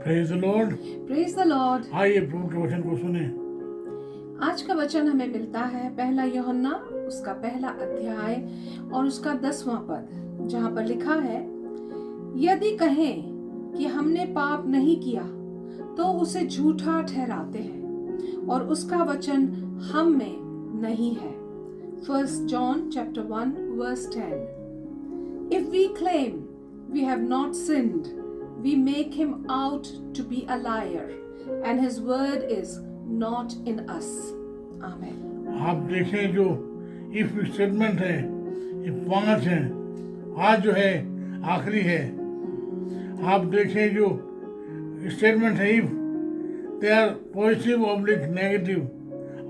Praise the Lord. Praise the Lord. आइए प्रभु के वचन को सुने। आज का वचन हमें मिलता है पहला यूहन्ना उसका पहला अध्याय और उसका 10वां पद, जहाँ पर लिखा है, यदि कहें कि हमने पाप नहीं किया तो उसे झूठा ठहराते हैं और उसका वचन हम में नहीं है। 1 John chapter 1 verse 10. If we claim we have not sinned, we make him out to be a liar, and his word is not in us. Amen. आप देखें जो इफ स्टेटमेंट है, ये 5 है, आज जो है आखिरी है। आप देखें जो स्टेटमेंट है, if they are positive oblique negative,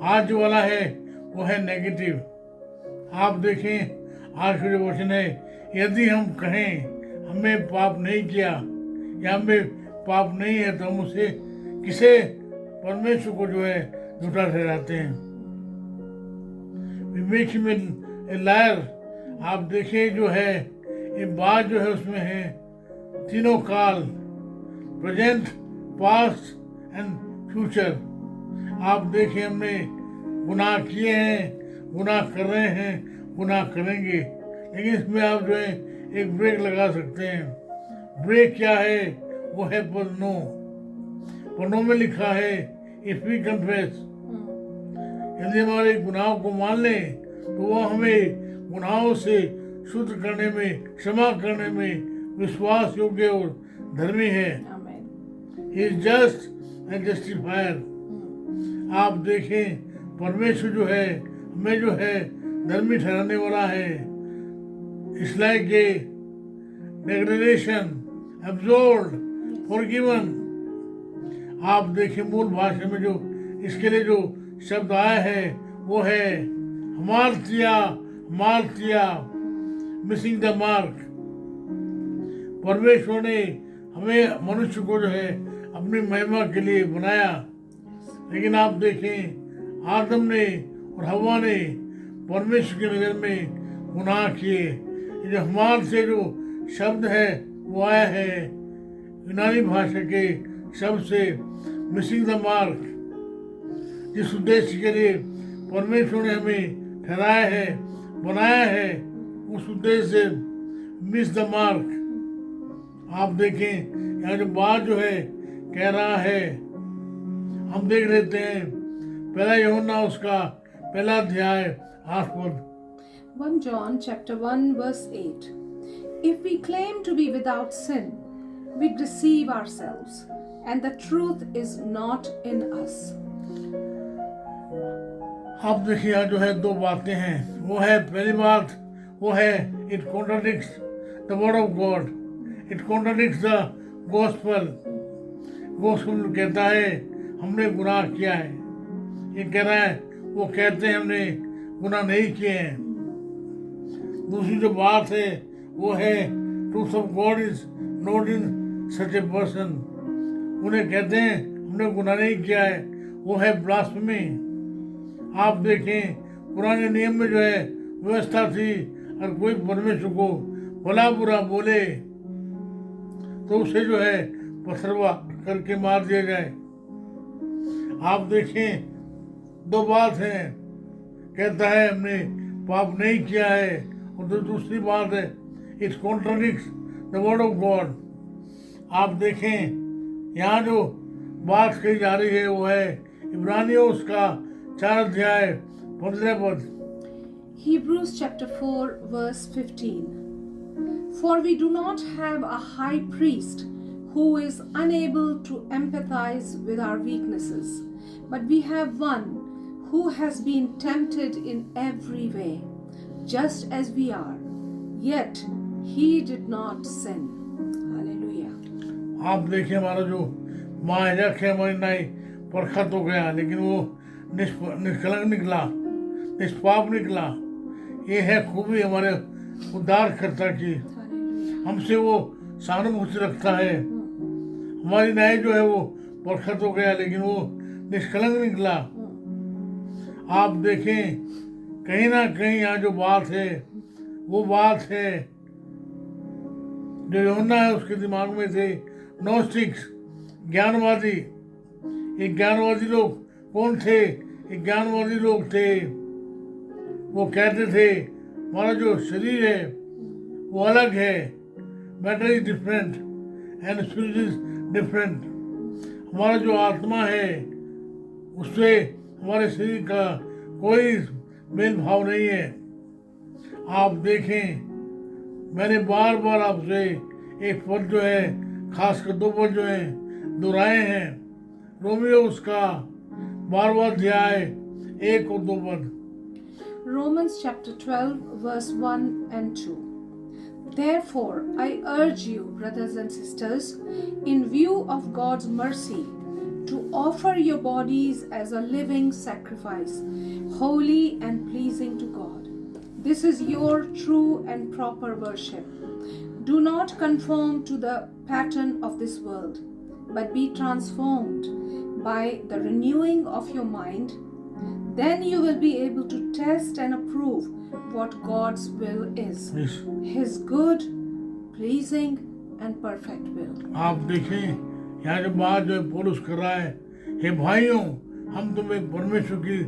आज जो वाला है वो है नेगेटिव। आप देखें आज का जो वचन है, यदि हम कहें हमें पाप नहीं किया या हमें पाप नहीं है तो हम उसे किसे परमेश्वर को जो है झूठा ठहराते हैं। ए लायर। आप देखिए जो है ये बात जो है उसमें है तीनों काल, प्रेजेंट, पास्ट एंड फ्यूचर। आप देखिए हमने गुनाह किए हैं, गुनाह कर रहे हैं, गुनाह करेंगे, लेकिन इसमें आप जो है एक ब्रेक लगा सकते हैं। ब्रेक क्या है? वो है पन्नों में लिखा है, इफ वी कन्फेस, यदि हमारे गुनाहों को मान लें तो वो हमें गुनाहों से शुद्ध करने में, क्षमा करने में विश्वास योग्य और धर्मी है। He is just and justifier. आप देखें परमेश्वर जो है हमें जो है धर्मी ठहराने वाला है। It's like a declaration, absolved, forgiven. आप देखिए मूल भाषा में जो इसके लिए जो शब्द आया है वो है मार्तिया, मिसिंग द मार्क। परमेश्वर ने हमें मनुष्य को जो है अपनी महिमा के लिए बनाया, लेकिन आप देखें आदम ने और हवा ने परमेश्वर की नजर में गुनाह किए। जो हमार से जो शब्द है वो आया है यूनानी भाषा के शब्द से मिसिंग द मार्क। जिस उद्देश्य के लिए परमेश्वर ने हमें ठहराया है, बनाया है, उस उद्देश्य से मिस द मार्क। आप देखें यहाँ जो बात जो है कह रहा है, हम देख लेते हैं पहला यूहन्ना उसका पहला अध्याय 8 पद। 1 John chapter 1 verse 8. If we claim to be without sin, we deceive ourselves, and the truth is not in us. आप देखिए यहाँ जो है 2 बातें हैं। वो है पहली बात वो है it contradicts the word of God, it contradicts the gospel. Gospel कहता है हमने गुनाह किया है, ये कह रहा है वो कहते हैं हमने गुनाह नहीं किए हैं। दूसरी जो बात है वो है truth of God is not in such a person. उन्हें कहते हैं हमने गुनाह नहीं किया है, वो है ब्लास्फेमी। आप देखें पुराने नियम में जो है व्यवस्था थी, अगर कोई परमेश्वर को भला बुरा बोले तो उसे जो है पथरवा करके मार दिया जाए। आप देखें 2 बात हैं, कहता है हमने पाप नहीं किया है, और तो दूसरी बात है it contradicts the word of God. आप देखें यहाँ जो बात कही जा रही है वो है इब्रानियों उसका 4 अध्याय 15 पद। Hebrews chapter 4 verse 15. For we do not have a high priest who is unable to empathize with our weaknesses, but we have one who has been tempted in every way, just as we are, yet he did not sin. Hallelujah. आप देखिए हमारा जो महायाजक है हमारी नाई परखा तो गया, लेकिन वो निष्कलंक निकला, निष्पाप निकला। ये है खूबी हमारे उद्धारकर्ता की। हमसे वो सहानुभूति रखता है। हमारी नाई जो है वो परखा तो गया, लेकिन वो निष्कलंक निकला। आप देखें कहीं ना कहीं यहाँ जो बात है वो बात है जो यूहन्ना है उसके दिमाग में थे नोस्टिक्स, ज्ञानवादी। ये ज्ञानवादी लोग कौन थे? ये ज्ञानवादी लोग थे, वो कहते थे हमारा जो शरीर है वो अलग है, matter is different and spirit is different. हमारा जो आत्मा है उससे हमारे शरीर का कोई मेल भाव नहीं है। आप देखें, मैंने बार बार आपसे एक पद जो है, खासकर दो पद जो हैं दोहराए हैं। रोमियो उसका 12वां अध्याय 1 और 2 पद। Romans chapter 12 verse 1 and 2. Therefore, I urge you, brothers and sisters, in view of God's mercy, to offer your bodies as a living sacrifice, holy and pleasing to God. This is your true and proper worship. Do not conform to the pattern of this world, but be transformed by the renewing of your mind. Then you will be able to test and approve what God's will is, Yes. His good, pleasing, and perfect will. आप देखें, यहाँ जो बात जो है पौलुस कर रहा है, हे भाइयों, हम तुम्हें परमेश्वर की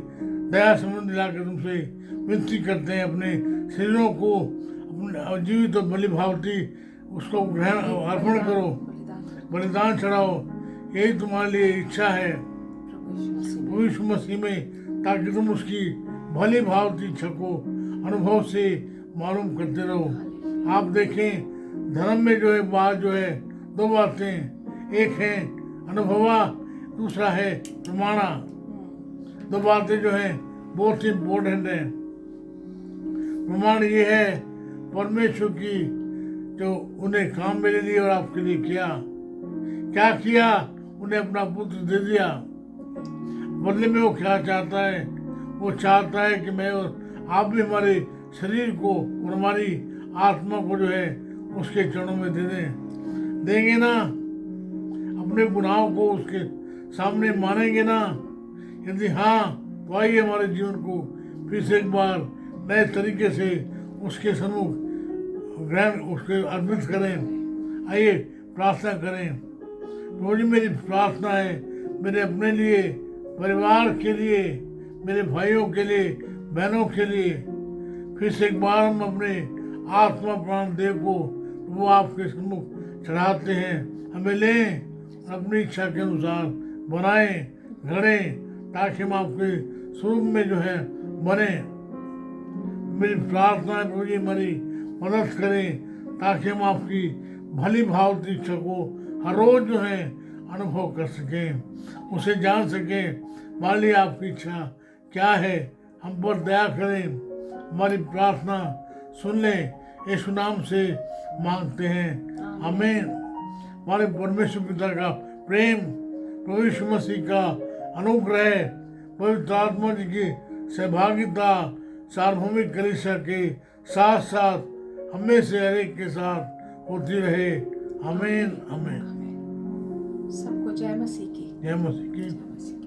दया संबंध दिलाकर तुमसे विनती करते हैं, अपने शरीरों को अपने जीवित और बलि भावती उसको ग्रहण अर्पण करो, बलिदान चढ़ाओ। यही तुम्हारे लिए इच्छा है प्रभु यीशु मसीह में, ताकि तुम उसकी भली भावती इच्छा को अनुभव से मालूम करते रहो। आप देखें, धर्म में जो है बात जो है दो बातें, एक है अनुभवा, दूसरा है प्रमाणा। दो बातें जो है बहुत ही इम्पोर्टेंट है। प्रमाण ये है परमेश्वर की जो उन्हें काम मेरे लिए और आपके लिए क्या किया, उन्हें अपना पुत्र दे दिया। बदले में वो क्या चाहता है? वो चाहता है कि मैं और आप भी हमारे शरीर को और हमारी आत्मा को जो है उसके चरणों में देंगे ना, अपने गुनाहों को उसके सामने मानेंगे ना। यदि हाँ, तो आइए हमारे जीवन को फिर से एक बार नए तरीके से उसके सम्मुख ग्रहण उसके अर्पित करें। आइए प्रार्थना करें। प्रभु जी, मेरी प्रार्थना है मेरे अपने लिए, परिवार के लिए, मेरे भाइयों के लिए, बहनों के लिए, फिर से एक बार हम अपने आत्मा प्राण देह को वो आपके सम्मुख चढ़ाते हैं। हमें लें और अपनी इच्छा के अनुसार बनाएं, गढ़ें, ताकि हम आपके स्वरूप में जो है बने। मेरी प्रार्थना है प्रभु जी, हमारी मदद करें ताकि हम आपकी भली भावती इच्छा को हर रोज जो है अनुभव कर सकें, उसे जान सकें। मान ली आपकी इच्छा क्या है, हम पर दया करें, हमारी प्रार्थना सुन लें। यीशु नाम से मांगते हैं, आमीन। हमारे परमेश्वर पिता का प्रेम, प्रभु यीशु मसीह का अनुग्रह, पवित्र आत्मा जी की सहभागिता सार्वभौमिक कलीसिया के साथ साथ हमें से हर एक के साथ होती रहे। आमीन, आमीन। सबको जय मसीह की। जय मसीह की। जय मसीह।